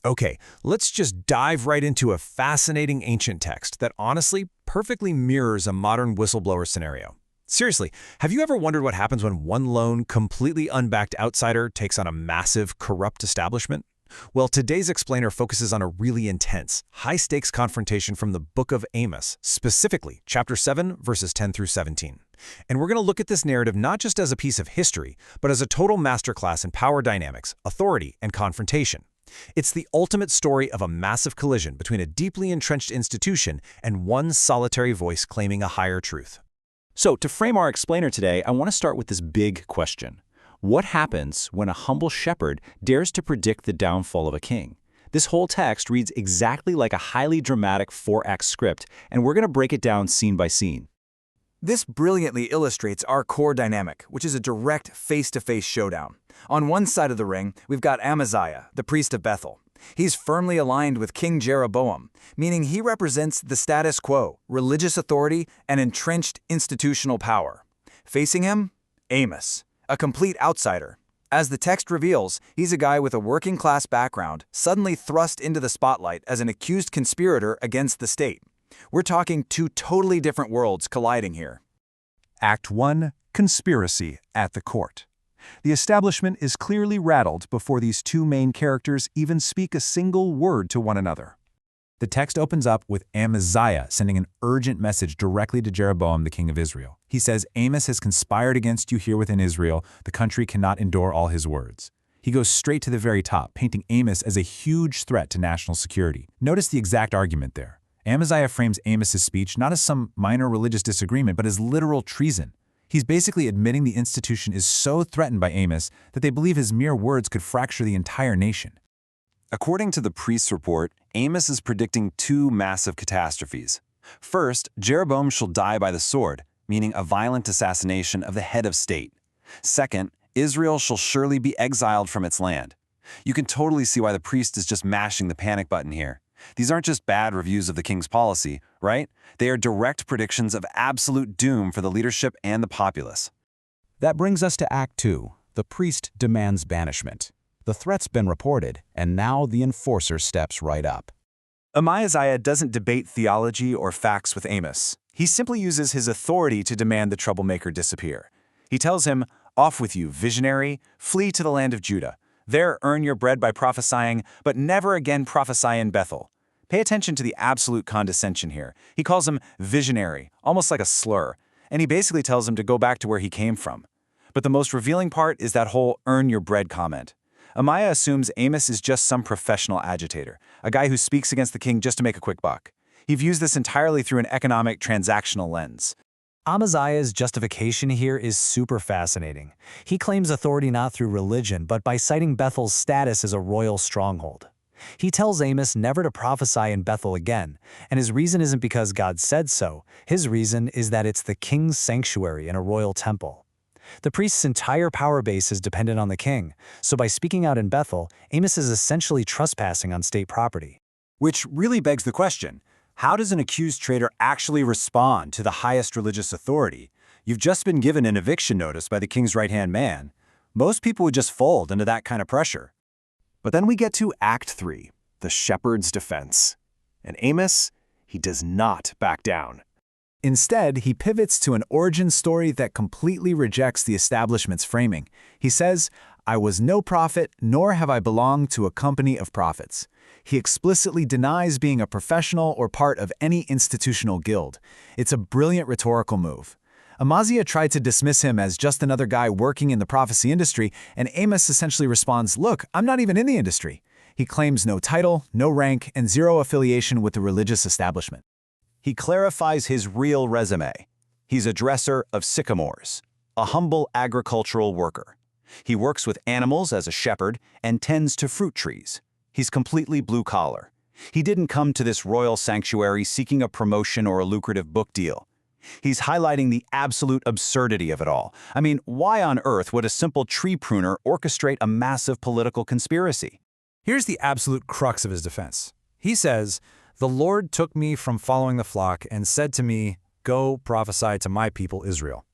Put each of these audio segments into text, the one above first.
Okay, let's just dive right into a fascinating ancient text that honestly perfectly mirrors a modern whistleblower scenario. Seriously, have you ever wondered what happens when one lone, completely unbacked outsider takes on a massive, corrupt establishment? Well, today's explainer focuses on a really intense, high-stakes confrontation from the Book of Amos, specifically chapter 7, verses 10 through 17. And we're going to look at this narrative not just as a piece of history, but as a total masterclass in power dynamics, authority, and confrontation. It's the ultimate story of a massive collision between a deeply entrenched institution and one solitary voice claiming a higher truth. So, to frame our explainer today, I want to start with this big question. What happens when a humble shepherd dares to predict the downfall of a king? This whole text reads exactly like a highly dramatic 4-act script, and we're going to break it down scene by scene. This brilliantly illustrates our core dynamic, which is a direct face-to-face showdown. On one side of the ring, we've got Amaziah, the priest of Bethel. He's firmly aligned with King Jeroboam, meaning he represents the status quo, religious authority, and entrenched institutional power. Facing him, Amos, a complete outsider. As the text reveals, he's a guy with a working-class background, suddenly thrust into the spotlight as an accused conspirator against the state. We're talking two totally different worlds colliding here. Act 1. Conspiracy at the court. The establishment is clearly rattled before these two main characters even speak a single word to one another. The text opens up with Amaziah sending an urgent message directly to Jeroboam, the king of Israel. He says, "Amos has conspired against you here within Israel. The country cannot endure all his words." He goes straight to the very top, painting Amos as a huge threat to national security. Notice the exact argument there. Amaziah frames Amos's speech not as some minor religious disagreement, but as literal treason. He's basically admitting the institution is so threatened by Amos that they believe his mere words could fracture the entire nation. According to the priest's report, Amos is predicting two massive catastrophes. First, Jeroboam shall die by the sword, meaning a violent assassination of the head of state. Second, Israel shall surely be exiled from its land. You can totally see why the priest is just mashing the panic button here. These aren't just bad reviews of the king's policy, right? They are direct predictions of absolute doom for the leadership and the populace. That brings us to Act 2. The priest demands banishment. The threat's been reported, and now the enforcer steps right up. Amaziah doesn't debate theology or facts with Amos. He simply uses his authority to demand the troublemaker disappear. He tells him, "Off with you, visionary, flee to the land of Judah. There earn your bread by prophesying, but never again prophesy in Bethel." Pay attention to the absolute condescension here. He calls him visionary, almost like a slur, and he basically tells him to go back to where he came from. But the most revealing part is that whole earn your bread comment. Amaziah assumes Amos is just some professional agitator, a guy who speaks against the king just to make a quick buck. He views this entirely through an economic, transactional lens. Amaziah's justification here is super fascinating. He claims authority not through religion, but by citing Bethel's status as a royal stronghold. He tells Amos never to prophesy in Bethel again, and his reason isn't because God said so. His reason is that it's the king's sanctuary and a royal temple. The priest's entire power base is dependent on the king, so by speaking out in Bethel, Amos is essentially trespassing on state property. Which really begs the question, how does an accused traitor actually respond to the highest religious authority? You've just been given an eviction notice by the king's right-hand man. Most people would just fold under that kind of pressure. But then we get to Act 3, the shepherd's defense. And Amos, he does not back down. Instead, he pivots to an origin story that completely rejects the establishment's framing. He says, "I was no prophet, nor have I belonged to a company of prophets." He explicitly denies being a professional or part of any institutional guild. It's a brilliant rhetorical move. Amaziah tried to dismiss him as just another guy working in the prophecy industry, and Amos essentially responds, "Look, I'm not even in the industry." He claims no title, no rank, and zero affiliation with the religious establishment. He clarifies his real resume. He's a dresser of sycamores, a humble agricultural worker. He works with animals as a shepherd and tends to fruit trees. He's completely blue-collar. He didn't come to this royal sanctuary seeking a promotion or a lucrative book deal. He's highlighting the absolute absurdity of it all. I mean, why on earth would a simple tree pruner orchestrate a massive political conspiracy? Here's the absolute crux of his defense. He says, "The Lord took me from following the flock and said to me, 'Go prophesy to my people Israel.'"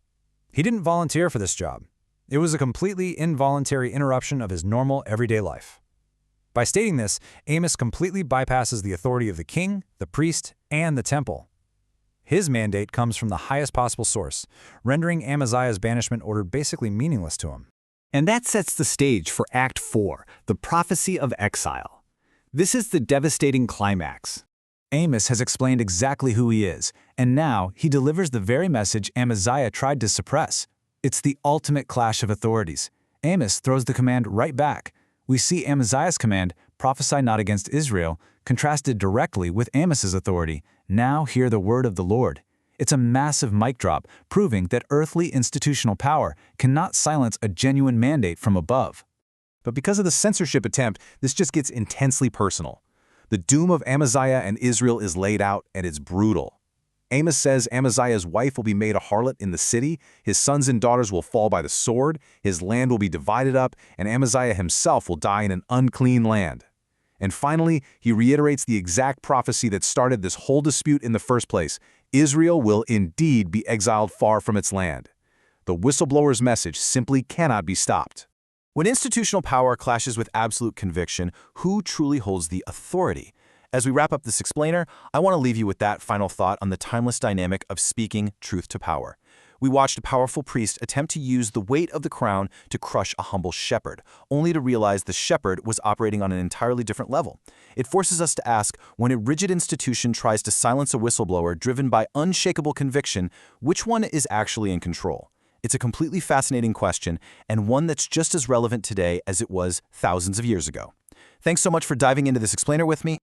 He didn't volunteer for this job. It was a completely involuntary interruption of his normal, everyday life. By stating this, Amos completely bypasses the authority of the king, the priest, and the temple. His mandate comes from the highest possible source, rendering Amaziah's banishment order basically meaningless to him. And that sets the stage for Act 4, the prophecy of exile. This is the devastating climax. Amos has explained exactly who he is, and now he delivers the very message Amaziah tried to suppress. It's the ultimate clash of authorities. Amos throws the command right back. We see Amaziah's command, prophesy not against Israel, contrasted directly with Amos's authority, now hear the word of the Lord. It's a massive mic drop, proving that earthly institutional power cannot silence a genuine mandate from above. But because of the censorship attempt, this just gets intensely personal. The doom of Amaziah and Israel is laid out, and it's brutal. Amos says Amaziah's wife will be made a harlot in the city, his sons and daughters will fall by the sword, his land will be divided up, and Amaziah himself will die in an unclean land. And finally, he reiterates the exact prophecy that started this whole dispute in the first place. Israel will indeed be exiled far from its land. The whistleblower's message simply cannot be stopped. When institutional power clashes with absolute conviction, who truly holds the authority? As we wrap up this explainer, I want to leave you with that final thought on the timeless dynamic of speaking truth to power. We watched a powerful priest attempt to use the weight of the crown to crush a humble shepherd, only to realize the shepherd was operating on an entirely different level. It forces us to ask, when a rigid institution tries to silence a whistleblower driven by unshakable conviction, which one is actually in control? It's a completely fascinating question, and one that's just as relevant today as it was thousands of years ago. Thanks so much for diving into this explainer with me.